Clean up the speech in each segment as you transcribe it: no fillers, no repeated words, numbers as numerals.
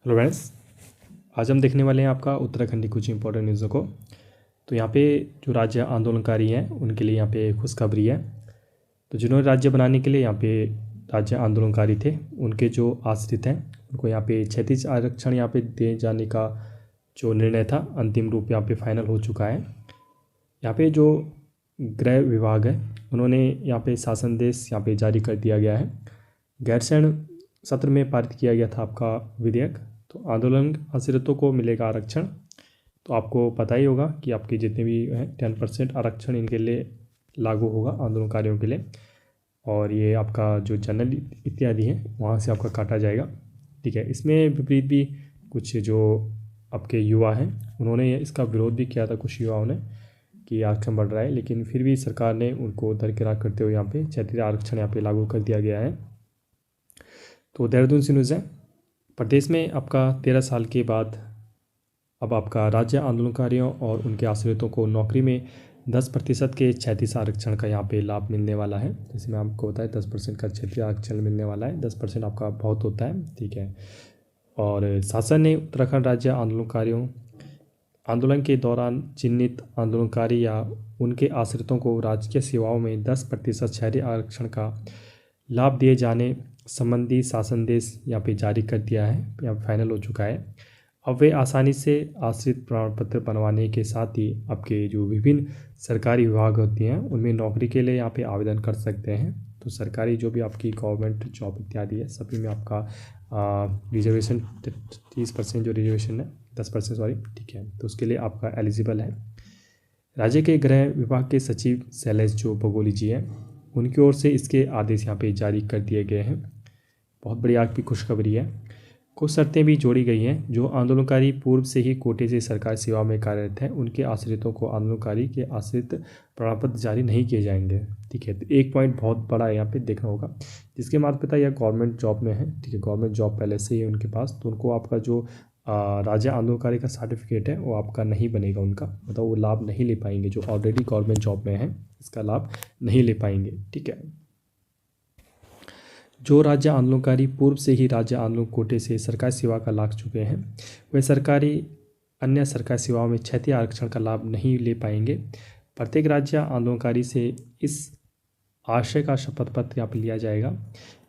Hello friends, आज हम देखने वाले हैं आपका उत्तराखंड की कुछ इंपॉर्टेंट न्यूज़ों को। तो यहाँ पे जो राज्य आंदोलनकारी हैं उनके लिए यहाँ पे खुशखबरी है। तो जिन्होंने राज्य बनाने के लिए यहाँ पे राज्य आंदोलनकारी थे, उनके जो आश्रित हैं उनको यहाँ पे 36 आरक्षण यहाँ पे दिए जाने का जो निर्णय था अंतिम रूप यहाँ पे फाइनल हो चुका है। यहाँ पे जो गृह विभाग है उन्होंने यहाँ पे शासन देश यहाँ पे जारी कर दिया गया है। गैरसैंण सत्र में पारित किया गया था आपका विधेयक। तो आंदोलन आश्रितों को मिलेगा आरक्षण। तो आपको पता ही होगा कि आपके जितने भी हैं 10% आरक्षण इनके लिए लागू होगा आंदोलनकारियों के लिए। और ये आपका जो जनरल इत्यादि है वहाँ से आपका काटा जाएगा। ठीक है, इसमें विपरीत भी कुछ जो आपके युवा हैं उन्होंने इसका विरोध भी किया था, कुछ युवाओं ने, कि आरक्षण बढ़ रहा है, लेकिन फिर भी सरकार ने उनको दरकिनार करते हुए यहाँ पे 36 आरक्षण यहाँ पे लागू कर दिया गया है। तो देहरादून से न्यूज़ है, प्रदेश में आपका 13 साल के बाद अब आपका राज्य आंदोलनकारियों और उनके आश्रितों को नौकरी में 10% के 36 आरक्षण का यहाँ पे लाभ मिलने वाला है। जैसे मैं आपको बताया 10% का 36 आरक्षण मिलने वाला है। 10% आपका बहुत होता है, ठीक है। और शासन ने उत्तराखंड राज्य आंदोलनकारियों आंदोलन के दौरान चिन्हित आंदोलनकारी या उनके आश्रितों को राजकीय सेवाओं में 10% शहरी आरक्षण का लाभ दिए जाने संबंधी शासन देश यहाँ पे जारी कर दिया है, यहाँ फाइनल हो चुका है। अब वे आसानी से आश्रित प्रमाण पत्र बनवाने के साथ ही आपके जो विभिन्न सरकारी विभाग होती हैं उनमें नौकरी के लिए यहाँ पे आवेदन कर सकते हैं। तो सरकारी जो भी आपकी गवर्नमेंट जॉब इत्यादि है सभी में आपका रिजर्वेशन 30% जो रिजर्वेशन है 10% सॉरी, ठीक है, तो उसके लिए आपका एलिजिबल है। राज्य के गृह विभाग के सचिव शैलेश जो बगोली जी हैं उनकी ओर से इसके आदेश यहाँ पे जारी कर दिए गए हैं। बहुत बड़ी आपकी खुशखबरी है। कुछ शर्तें भी जोड़ी गई हैं। जो आंदोलनकारी पूर्व से ही कोटे से सरकारी सेवा में कार्यरत हैं उनके आश्रितों को आंदोलनकारी के आश्रित प्रमाण पत्र जारी नहीं किए जाएंगे। ठीक है, तो एक पॉइंट बहुत बड़ा यहाँ पे देखना होगा। जिसके माता पिता या गवर्नमेंट जॉब में है, ठीक है, गवर्नमेंट जॉब पहले से ही है उनके पास, तो उनको आपका जो राज्य आंदोलनकारी का सर्टिफिकेट है वो आपका नहीं बनेगा उनका, मतलब वो लाभ नहीं ले पाएंगे। जो ऑलरेडी गवर्नमेंट जॉब में है इसका लाभ नहीं ले पाएंगे। ठीक है, जो राज्य आंदोलनकारी पूर्व से ही राज्य आंदोलन कोटे से सरकारी सेवा का लाभ चुके हैं वे अन्य सरकारी सेवाओं में 36 आरक्षण का लाभ नहीं ले पाएंगे। प्रत्येक राज्य आंदोलनकारी से इस आशय का शपथ पत्र यहाँ पर लिया जाएगा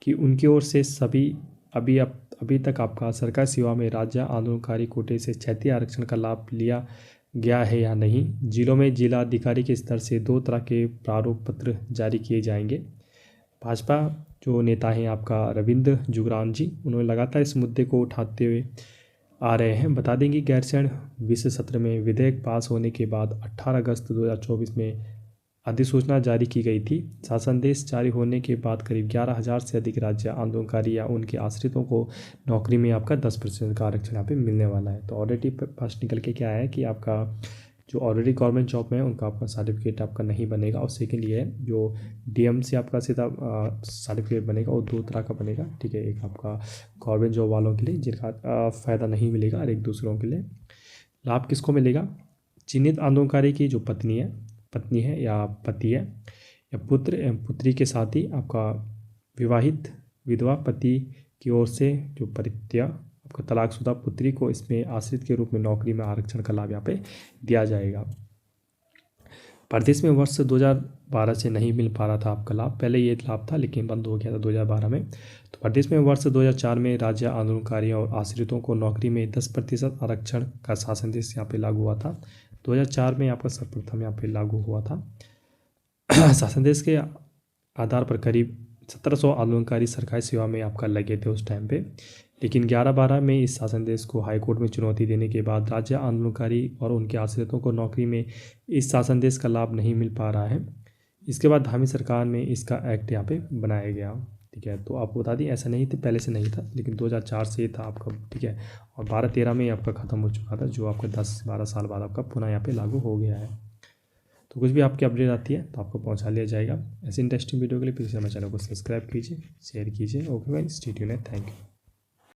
कि उनकी ओर से सभी अभी तक आपका सरकारी सेवा में राज्य आंदोलनकारी कोटे से 36 आरक्षण का लाभ लिया गया है या नहीं। जिलों में जिलाधिकारी के स्तर से 2 तरह के प्रारूप पत्र जारी किए जाएंगे। भाजपा जो नेता हैं आपका रविंद्र जुगरान जी, उन्होंने लगातार इस मुद्दे को उठाते हुए आ रहे हैं। बता देंगे गैरसैंण विषय सत्र में विधेयक पास होने के बाद 18 अगस्त 2024 में अधिसूचना जारी की गई थी। शासन देश जारी होने के बाद करीब 11,000 से अधिक राज्य आंदोलनकारी या उनके आश्रितों को नौकरी में आपका 10% का आरक्षण यहाँ पे मिलने वाला है। तो ऑलरेडी फर्स्ट निकल के क्या है कि आपका जो ऑलरेडी गवर्नमेंट जॉब में है उनका आपका सर्टिफिकेट आपका नहीं बनेगा। और सेकेंड ये है जो डीएम से आपका सीधा सर्टिफिकेट बनेगा वो 2 तरह का बनेगा। ठीक है, एक आपका गवर्नमेंट जॉब वालों के लिए जिनका फ़ायदा नहीं मिलेगा और एक दूसरों के लिए लाभ किसको मिलेगा। चिन्हित आंदोलनकारी की जो पत्नी है या पति है या पुत्र एवं पुत्री के साथ ही आपका विवाहित विधवा पति की ओर से जो परित्या आपका तलाकशुदा पुत्री को इसमें आश्रित के रूप में नौकरी में आरक्षण का लाभ यहाँ पे दिया जाएगा। प्रदेश में वर्ष 2012 से नहीं मिल पा रहा था आपका लाभ, पहले ये लाभ था लेकिन बंद हो गया था 2012 में। तो प्रदेश में वर्ष 2004 में राज्य आंदोलनकारियों और आश्रितों को नौकरी में 10% आरक्षण का शासन देश यहाँ पे लागू हुआ था। 2004 में आपका सर्वप्रथम यहाँ पे लागू हुआ था। शासन देश के आधार पर करीब 1700 आंदोलनकारी सरकारी सेवा में आपका लगे थे उस टाइम पे, लेकिन 11-12 में इस शासन देश को हाईकोर्ट में चुनौती देने के बाद राज्य आंदोलनकारी और उनके आश्रितों को नौकरी में इस शासन देश का लाभ नहीं मिल पा रहा है। इसके बाद धामी सरकार में इसका एक्ट यहाँ पे बनाया गया। ठीक है, तो आपको बता दी ऐसा नहीं था, पहले से नहीं था, लेकिन 2004 से था आपका। ठीक है, और 12-13 में आपका ख़त्म हो चुका था, जो आपका 10-12 साल बाद आपका पुनः यहाँ पे लागू हो गया है। तो कुछ भी आपकी अपडेट आती है तो आपको पहुंचा लिया जाएगा। ऐसे इंटरेस्टिंग वीडियो के लिए प्लीज़ हमारे चैनल को सब्सक्राइब कीजिए, शेयर कीजिए। ओके भाई, स्टे ट्यून्ड, थैंक यू।